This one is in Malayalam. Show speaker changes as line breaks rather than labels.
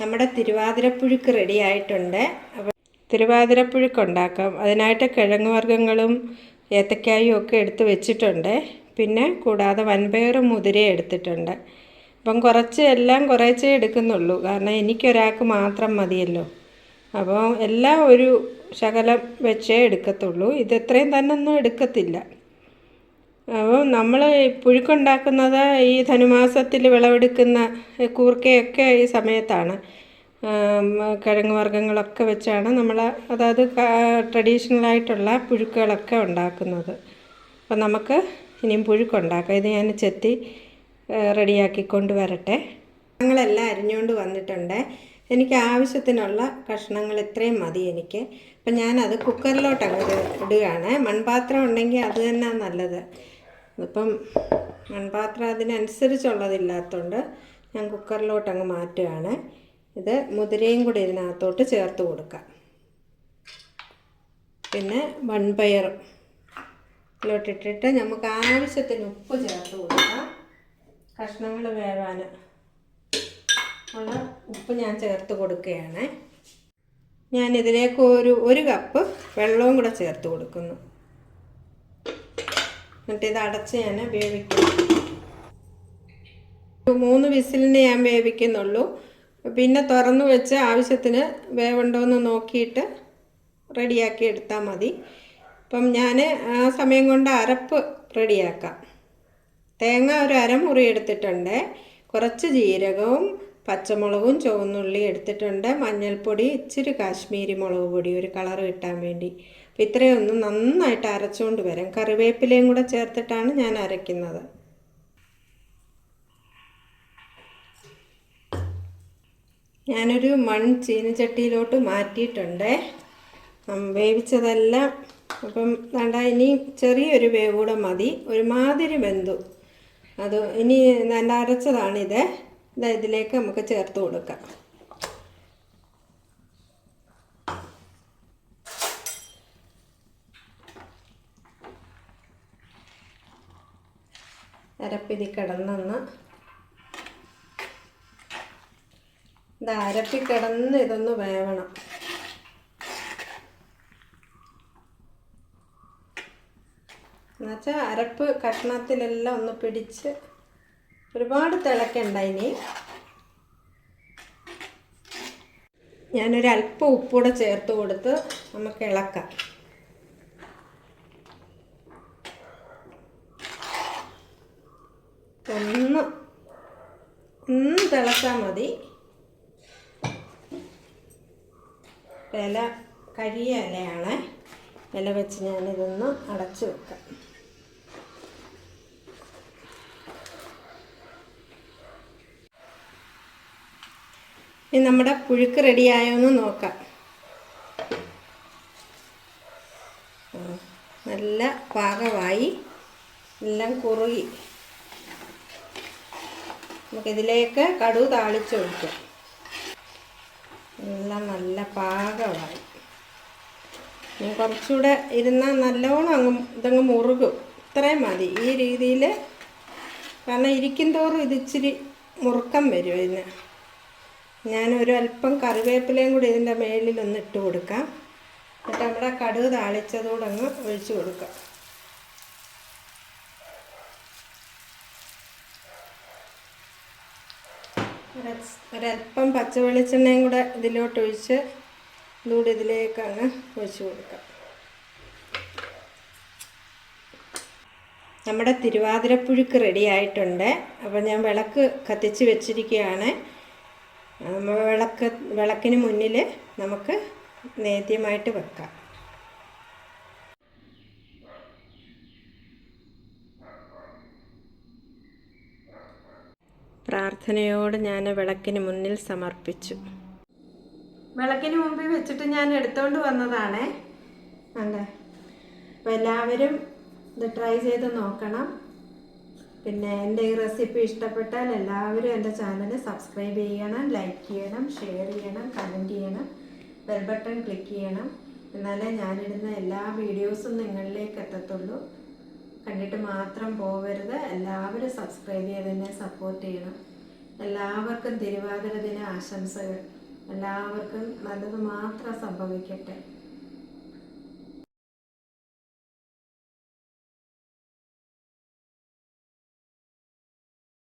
നമ്മുടെ തിരുവാതിരപ്പുഴുക്ക് റെഡി ആയിട്ടുണ്ട്. അപ്പോൾ തിരുവാതിരപ്പുഴുക്ക് ഉണ്ടാക്കാം. അതിനായിട്ട് കിഴങ്ങ് വർഗ്ഗങ്ങളും ഏത്തക്കായും ഒക്കെ എടുത്ത് വെച്ചിട്ടുണ്ട്. പിന്നെ കൂടാതെ വൻപയറും മുതിരയും എടുത്തിട്ടുണ്ട്. അപ്പം എല്ലാം കുറച്ചേ എടുക്കുന്നുള്ളൂ, കാരണം എനിക്കൊരാൾക്ക് മാത്രം മതിയല്ലോ. അപ്പോൾ എല്ലാം ഒരു ശകലം വെച്ചേ എടുക്കത്തുള്ളൂ. ഇത് എത്രയും തന്നെ ഒന്നും എടുക്കത്തില്ല. അപ്പോൾ നമ്മൾ പുഴുക്കുണ്ടാക്കുന്നത് ഈ ധനുമാസത്തിൽ വിളവെടുക്കുന്ന കൂർക്കയൊക്കെ ഈ സമയത്താണ്. കിഴങ്ങ് വർഗ്ഗങ്ങളൊക്കെ വെച്ചാണ് നമ്മൾ അതായത് ട്രഡീഷണലായിട്ടുള്ള പുഴുക്കുകളൊക്കെ ഉണ്ടാക്കുന്നത്. അപ്പോൾ നമുക്ക് ഇനിയും പുഴുക്കുണ്ടാക്കാം. ഇത് ഞാൻ ചെത്തി റെഡിയാക്കിക്കൊണ്ട് വരട്ടെ. കഷ്ണങ്ങളെല്ലാം അരിഞ്ഞുകൊണ്ട് വന്നിട്ടുണ്ട്. എനിക്ക് ആവശ്യത്തിനുള്ള കഷ്ണങ്ങൾ ഇത്രയും മതി എനിക്ക്. അപ്പം ഞാനത് കുക്കറിലോട്ട് അങ്ങ് ഇടുകയാണ്. മൺപാത്രം ഉണ്ടെങ്കിൽ അത് തന്നെ നല്ലത്. ഇപ്പം മൺപാത്രം അതിനനുസരിച്ചുള്ളതില്ലാത്തതുകൊണ്ട് ഞാൻ കുക്കറിലോട്ട് അങ്ങ് മാറ്റുകയാണ്. ഇത് മുതിരയും കൂടി ഇതിനകത്തോട്ട് ചേർത്ത് കൊടുക്കാം. പിന്നെ വൻപയറും ഇതിലോട്ടിട്ടിട്ട് നമുക്ക് ആവശ്യത്തിന് ഉപ്പ് ചേർത്ത് കൊടുക്കാം. കഷ്ണങ്ങൾ വേവാൻ ഉള്ള ഉപ്പ് ഞാൻ ചേർത്ത് കൊടുക്കുകയാണ്. ഞാനിതിലേക്ക് ഒരു കപ്പ് വെള്ളവും കൂടെ ചേർത്ത് കൊടുക്കുന്നു. എന്നിട്ട് ഇത് അടച്ച് ഞാൻ വേവിക്കും. 3 വിസിലിന് ഞാൻ വേവിക്കുന്നുള്ളൂ. പിന്നെ തുറന്നു വെച്ച് ആവശ്യത്തിന് വേവുണ്ടോയെന്ന് നോക്കിയിട്ട് റെഡിയാക്കി എടുത്താൽ മതി. അപ്പം ഞാൻ ആ സമയം കൊണ്ട് അരപ്പ് റെഡിയാക്കാം. തേങ്ങ ഒരു അരമുറി എടുത്തിട്ടുണ്ട്. കുറച്ച് ജീരകവും പച്ചമുളകും ചുവന്നുള്ളി എടുത്തിട്ടുണ്ട്. മഞ്ഞൾപ്പൊടി, ഇച്ചിരി കാശ്മീരി മുളക് പൊടി ഒരു കളർ കിട്ടാൻ വേണ്ടി. അപ്പോൾ ഇത്രയൊന്നും നന്നായിട്ട് അരച്ചുകൊണ്ട് വരാം. കറിവേപ്പിലയും കൂടെ ചേർത്തിട്ടാണ് ഞാൻ അരയ്ക്കുന്നത്. ഞാനൊരു ചീനച്ചട്ടിയിലോട്ട് മാറ്റിയിട്ടുണ്ട് വേവിച്ചതെല്ലാം. അപ്പം വേണ്ട, ഇനി ചെറിയൊരു വേവ് കൂടെ മതി. ഒരുമാതിരി വെന്തു. അത് ഇനി നല്ല അരച്ചതാണിത്. ഇതിലേക്ക് നമുക്ക് ചേർത്ത് കൊടുക്കാം. അരപ്പിതി കിടന്നൊന്ന് അരപ്പി കിടന്ന് ഇതൊന്ന് വേവണം. എന്നുവെച്ചാൽ അരപ്പ് കഷ്ണത്തിലെല്ലാം ഒന്ന് പിടിച്ച് ഒരുപാട് തിളക്കണ്ട. ഇനി ഞാനൊരല്പം ഉപ്പൂടെ ചേർത്ത് കൊടുത്ത് നമുക്ക് ഇളക്കാം. ഒന്ന് തിളച്ചാൽ മതി. ഇല കഴിയ ഇലയാണ്. ഇല വെച്ച് ഞാനിതൊന്ന് അടച്ചു വെക്കാം. ഇനി നമ്മുടെ പുഴുക്ക് റെഡിയായോ എന്ന് നോക്കാം. നല്ല പാകമായി, എല്ലാം കുറുകി. നമുക്കിതിലേക്ക് കടുക് താളിച്ചൊഴിക്കാം. എല്ലാം നല്ല പാകമായി. ഇനി കുറച്ചുകൂടെ ഇരുന്നാൽ നല്ലോണം ഇതങ്ങ് മുറുകും. ഇത്രയും മതി ഈ രീതിയിൽ. കാരണം ഇരിക്കും തോറും ഇതിച്ചിരി മുറുക്കം വരും ഇതിന്. ഞാനൊരു അല്പം കറിവേപ്പിലയും കൂടി ഇതിൻ്റെ മേളിലൊന്ന് ഇട്ട് കൊടുക്കാം. എന്നിട്ട് നമ്മുടെ കടുക് താളിച്ചതോടെ അങ്ങ് ഒഴിച്ച് കൊടുക്കാം. ഒരല്പം പച്ച വെളിച്ചെണ്ണയും കൂടെ ഇതിലോട്ട് ഒഴിച്ച് ഇതുകൂടി ഇതിലേക്കങ്ങ് ഒഴിച്ച് കൊടുക്കാം. നമ്മുടെ തിരുവാതിരപ്പുഴുക്ക് റെഡി ആയിട്ടുണ്ട്. അപ്പോൾ ഞാൻ വിളക്ക് കത്തിച്ച് വെച്ചിരിക്കുകയാണ്. വിളക്കിന് മുന്നിൽ നമുക്ക് നേദ്യമായിട്ട് വെക്കാം. പ്രാർത്ഥനയോട് ഞാൻ വിളക്കിന് മുന്നിൽ സമർപ്പിച്ചു. വിളക്കിന് മുമ്പിൽ വെച്ചിട്ട് ഞാൻ എടുത്തുകൊണ്ട് വന്നതാണ്. അല്ലേ, അപ്പോൾ എല്ലാവരും ഇത് ട്രൈ ചെയ്ത് നോക്കണം. പിന്നെ എൻ്റെ ഈ റെസിപ്പി ഇഷ്ടപ്പെട്ടാൽ എല്ലാവരും എൻ്റെ ചാനൽ സബ്സ്ക്രൈബ് ചെയ്യണം, ലൈക്ക് ചെയ്യണം, ഷെയർ ചെയ്യണം, കമൻറ്റ് ചെയ്യണം, ബെൽ ബട്ടൺ ക്ലിക്ക് ചെയ്യണം. എന്നാലേ ഞാനിടുന്ന എല്ലാ വീഡിയോസും നിങ്ങളിലേക്ക് എത്തത്തുള്ളൂ. കണ്ടിട്ട് മാത്രം പോകരുത്. എല്ലാവരും സബ്സ്ക്രൈബ് ചെയ്ത് എന്നെ സപ്പോർട്ട് ചെയ്യണം. എല്ലാവർക്കും തിരുവാതിര ദിന ആശംസകൾ. എല്ലാവർക്കും നല്ലത് മാത്രം സംഭവിക്കട്ടെ.